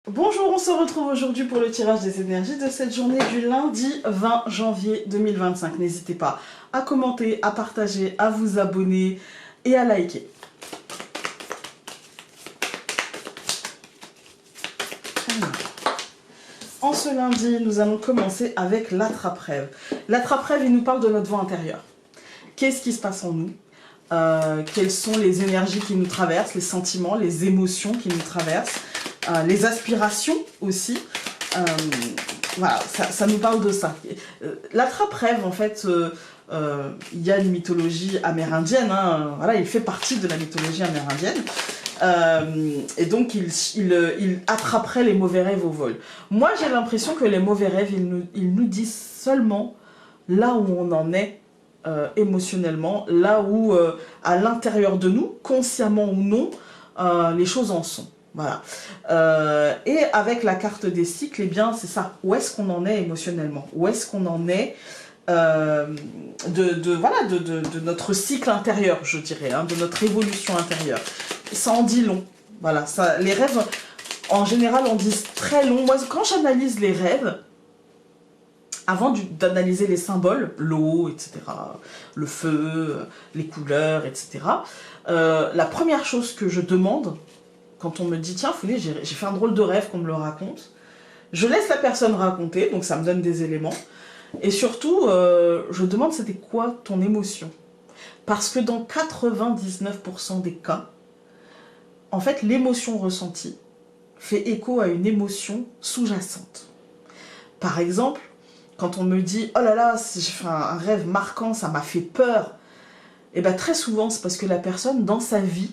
Bonjour, on se retrouve aujourd'hui pour le tirage des énergies de cette journée du lundi 20 janvier 2025. N'hésitez pas à commenter, à partager, à vous abonner et à liker. En ce lundi, nous allons commencer avec l'attrape-rêve. L'attrape-rêve, il nous parle de notre voix intérieure. Qu'est-ce qui se passe en nous? Quelles sont les énergies qui nous traversent, les sentiments, les émotions qui nous traversent, les aspirations aussi. Voilà, ça nous parle de ça. L'attrape-rêve, en fait, il y a une mythologie amérindienne, hein, voilà, il fait partie de la mythologie amérindienne. Et donc il attraperait les mauvais rêves au vol. Moi j'ai l'impression que les mauvais rêves, ils nous disent seulement là où on en est émotionnellement, là où à l'intérieur de nous, consciemment ou non, les choses en sont. Voilà. Et avec la carte des cycles, eh bien c'est ça. Où est-ce qu'on en est émotionnellement? Où est-ce qu'on en est de notre cycle intérieur, je dirais, hein, de notre évolution intérieure. Ça en dit long. Voilà, ça, les rêves, en général, en disent très long. Moi, quand j'analyse les rêves, avant d'analyser les symboles, l'eau, etc., le feu, les couleurs, etc., la première chose que je demande, quand on me dit, tiens, Founé, j'ai fait un drôle de rêve, qu'on me le raconte, je laisse la personne raconter, donc ça me donne des éléments. Et surtout, je demande c'était quoi ton émotion? Parce que dans 99% des cas, en fait, l'émotion ressentie fait écho à une émotion sous-jacente. Par exemple, quand on me dit « Oh là là, j'ai fait un rêve marquant, ça m'a fait peur », et bien très souvent, c'est parce que la personne, dans sa vie,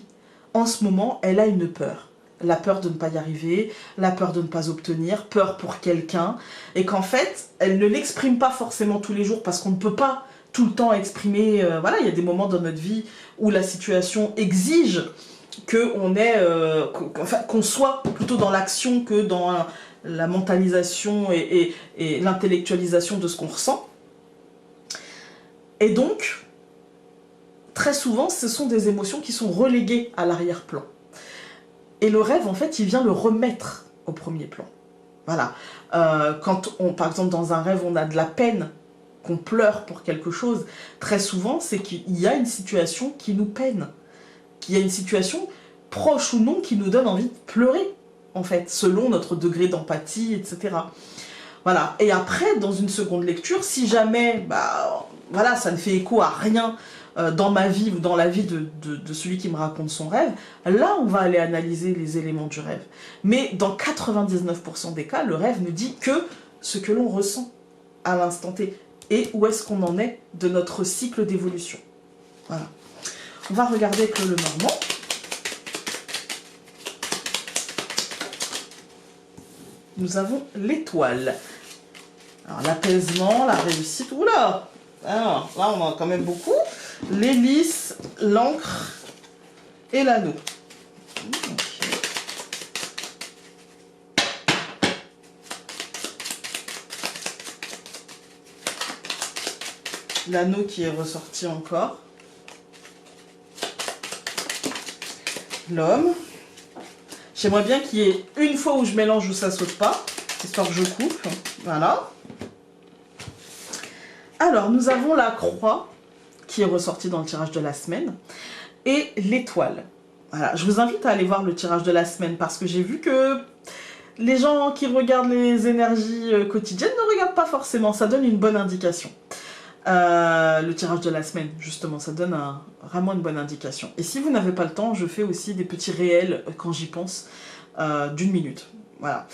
en ce moment, elle a une peur. La peur de ne pas y arriver, la peur de ne pas obtenir, peur pour quelqu'un, et qu'en fait, elle ne l'exprime pas forcément tous les jours parce qu'on ne peut pas tout le temps exprimer, voilà, il y a des moments dans notre vie où la situation exige qu'on soit plutôt dans l'action que dans la mentalisation et l'intellectualisation de ce qu'on ressent. Et donc, très souvent, ce sont des émotions qui sont reléguées à l'arrière-plan. Et le rêve, en fait, il vient le remettre au premier plan. Voilà. Quand, par exemple, dans un rêve, on a de la peine, qu'on pleure pour quelque chose, très souvent, c'est qu'il y a une situation qui nous peine. Qu'il y a une situation, proche ou non, qui nous donne envie de pleurer, en fait, selon notre degré d'empathie, etc. Voilà. Et après, dans une seconde lecture, si jamais, voilà, ça ne fait écho à rien dans ma vie ou dans la vie de celui qui me raconte son rêve, là on va aller analyser les éléments du rêve. Mais dans 99% des cas, le rêve ne dit que ce que l'on ressent à l'instant T et où est-ce qu'on en est de notre cycle d'évolution. Voilà. On va regarder avec le Lenormand. Nous avons l'étoile. Alors l'apaisement, la réussite, oula! Alors là on en a quand même beaucoup. L'hélice, l'encre et l'anneau. Okay. L'anneau qui est ressorti encore. L'homme. J'aimerais bien qu'il y ait une fois où je mélange où ça saute pas, histoire que je coupe. Voilà. Alors, nous avons la croix qui est ressortie dans le tirage de la semaine et l'étoile. Voilà, je vous invite à aller voir le tirage de la semaine parce que j'ai vu que les gens qui regardent les énergies quotidiennes ne regardent pas forcément. Ça donne une bonne indication. Le tirage de la semaine, justement, ça donne vraiment une bonne indication. Et si vous n'avez pas le temps, je fais aussi des petits réels quand j'y pense d'1 minute. Voilà.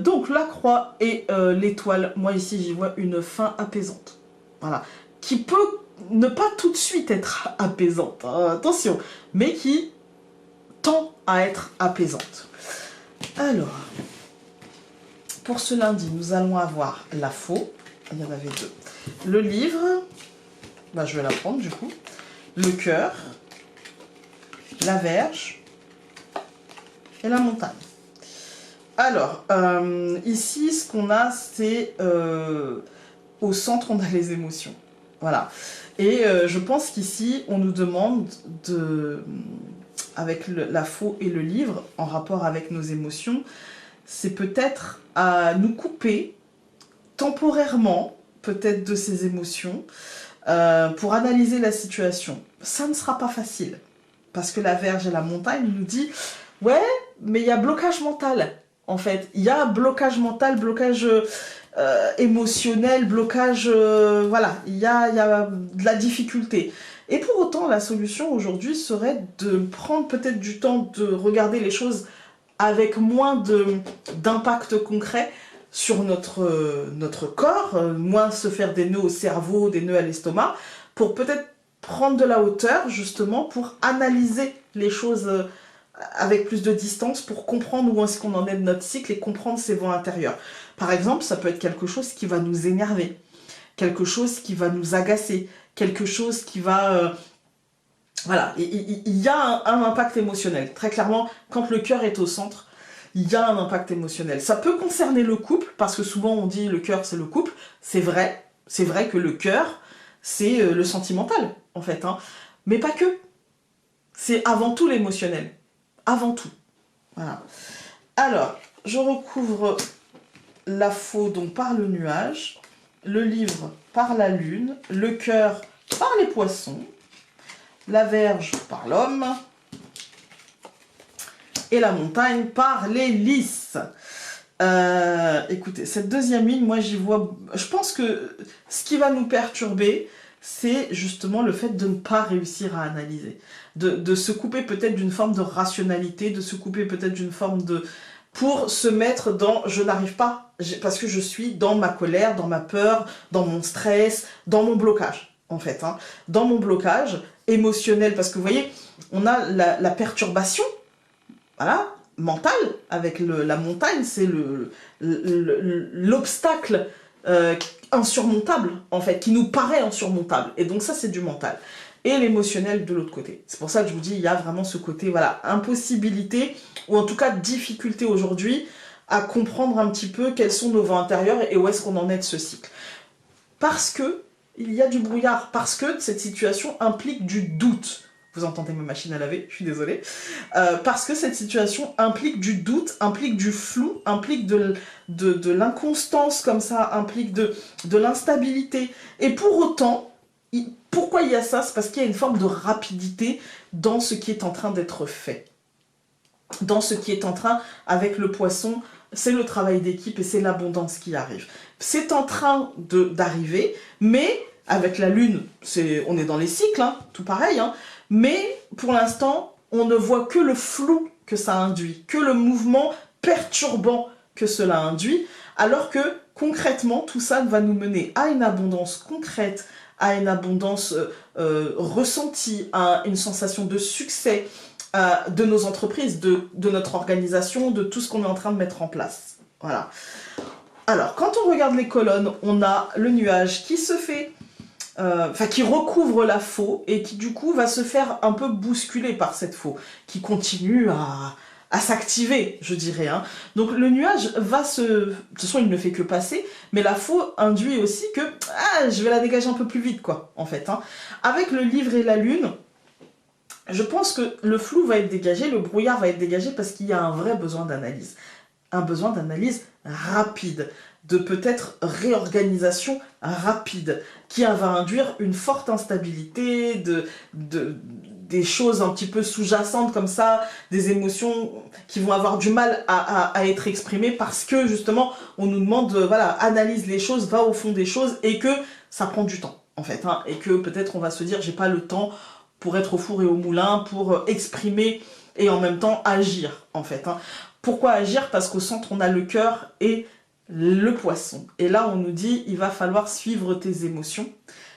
Donc la croix et l'étoile, moi ici j'y vois une fin apaisante. Voilà. Qui peut ne pas tout de suite être apaisante, hein, attention, mais qui tend à être apaisante. Alors, pour ce lundi, nous allons avoir la faux, il y en avait 2. Le livre, je vais la prendre du coup. Le cœur, la verge et la montagne. Alors, ici, ce qu'on a, c'est au centre, on a les émotions. Voilà. Et je pense qu'ici, on nous demande de avec la faux et le livre, en rapport avec nos émotions, c'est peut-être à nous couper temporairement, peut-être de ces émotions, pour analyser la situation. Ça ne sera pas facile, parce que la Vierge et la montagne nous dit, ouais, mais il y a blocage mental, en fait. Il y a blocage mental, blocage émotionnel, blocage... voilà, il y a de la difficulté. Et pour autant, la solution aujourd'hui serait de prendre peut-être du temps de regarder les choses avec moins d'impact concret sur notre corps, moins se faire des nœuds au cerveau, des nœuds à l'estomac, pour peut-être prendre de la hauteur, justement, pour analyser les choses avec plus de distance, pour comprendre où est-ce qu'on en est de notre cycle et comprendre ses voies intérieures. Par exemple, ça peut être quelque chose qui va nous énerver, quelque chose qui va nous agacer, quelque chose qui va... voilà, il y a un impact émotionnel. Très clairement, quand le cœur est au centre, il y a un impact émotionnel. Ça peut concerner le couple, parce que souvent on dit le cœur c'est le couple. C'est vrai que le cœur c'est le sentimental, en fait. Hein. Mais pas que. C'est avant tout l'émotionnel. Avant tout. Voilà. Alors, je recouvre la faux donc par le nuage, le livre par la lune, le cœur par les poissons, la Vierge par l'homme, et la montagne par les lys. Écoutez, cette deuxième ligne, moi j'y vois... Je pense que ce qui va nous perturber, c'est justement le fait de ne pas réussir à analyser. De se couper peut-être d'une forme de rationalité, de se couper peut-être d'une forme de... pour se mettre dans « je n'arrive pas », parce que je suis dans ma colère, dans ma peur, dans mon stress, dans mon blocage, en fait. Hein. Dans mon blocage émotionnel, parce que vous voyez, on a la perturbation, voilà, mentale, avec la montagne, c'est l'obstacle insurmontable, en fait, qui nous paraît insurmontable. Et donc ça, c'est du mental. Et l'émotionnel de l'autre côté. C'est pour ça que je vous dis, il y a vraiment ce côté, voilà, impossibilité, ou en tout cas difficulté aujourd'hui, à comprendre un petit peu quelles sont nos voies intérieures et où est-ce qu'on en est de ce cycle. Parce que il y a du brouillard, parce que cette situation implique du doute. Vous entendez ma machine à laver, je suis désolée. Parce que cette situation implique du doute, implique du flou, implique de l'inconstance comme ça, implique de l'instabilité. Et pour autant, pourquoi il y a ça? C'est parce qu'il y a une forme de rapidité dans ce qui est en train d'être fait. Dans ce qui est en train, avec le poisson, c'est le travail d'équipe et c'est l'abondance qui arrive. C'est en train d'arriver, mais avec la lune, on est dans les cycles, hein, tout pareil, hein, mais pour l'instant, on ne voit que le flou que ça induit, que le mouvement perturbant que cela induit, alors que concrètement, tout ça va nous mener à une abondance concrète, à une abondance ressentie, à une sensation de succès de nos entreprises, de notre organisation, de tout ce qu'on est en train de mettre en place. Voilà. Alors, quand on regarde les colonnes, on a le nuage qui se fait... qui recouvre la faux et qui du coup va se faire un peu bousculer par cette faux, qui continue à s'activer, je dirais. Hein. Donc le nuage va de toute façon il ne fait que passer, mais la faux induit aussi que je vais la dégager un peu plus vite, quoi, en fait. Hein. Avec le livre et la lune, je pense que le flou va être dégagé, le brouillard va être dégagé parce qu'il y a un vrai besoin d'analyse. Un besoin d'analyse rapide, de peut-être réorganisation rapide, qui va induire une forte instabilité, des choses un petit peu sous-jacentes comme ça, des émotions qui vont avoir du mal à être exprimées parce que justement on nous demande, voilà, analyse les choses, va au fond des choses et que ça prend du temps en fait, hein, et que peut-être on va se dire j'ai pas le temps pour être au four et au moulin, pour exprimer et en même temps agir en fait. Hein. Pourquoi agir? Parce qu'au centre on a le cœur et le poisson. Et là, on nous dit, il va falloir suivre tes émotions,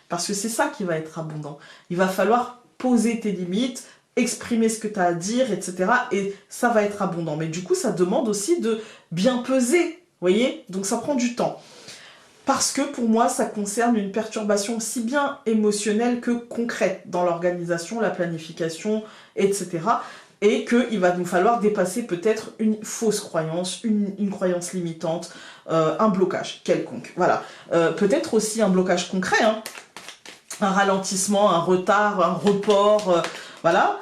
parce que c'est ça qui va être abondant. Il va falloir poser tes limites, exprimer ce que tu as à dire, etc. Et ça va être abondant. Mais du coup, ça demande aussi de bien peser, vous voyez? Donc ça prend du temps. Parce que pour moi, ça concerne une perturbation aussi bien émotionnelle que concrète dans l'organisation, la planification, etc. Et qu'il va nous falloir dépasser peut-être une fausse croyance, une croyance limitante, un blocage quelconque. Voilà. Peut-être aussi un blocage concret, hein. Un ralentissement, un retard, un report, voilà.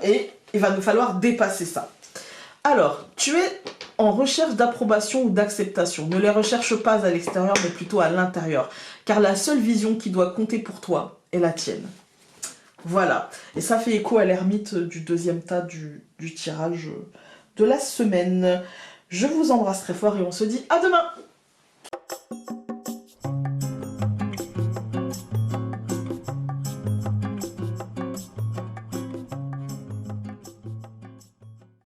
Et Il va nous falloir dépasser ça. Alors, tu es en recherche d'approbation ou d'acceptation. Ne les recherche pas à l'extérieur, mais plutôt à l'intérieur. Car la seule vision qui doit compter pour toi est la tienne. Voilà. Et ça fait écho à l'ermite du deuxième tas du tirage de la semaine. Je vous embrasse très fort et on se dit à demain!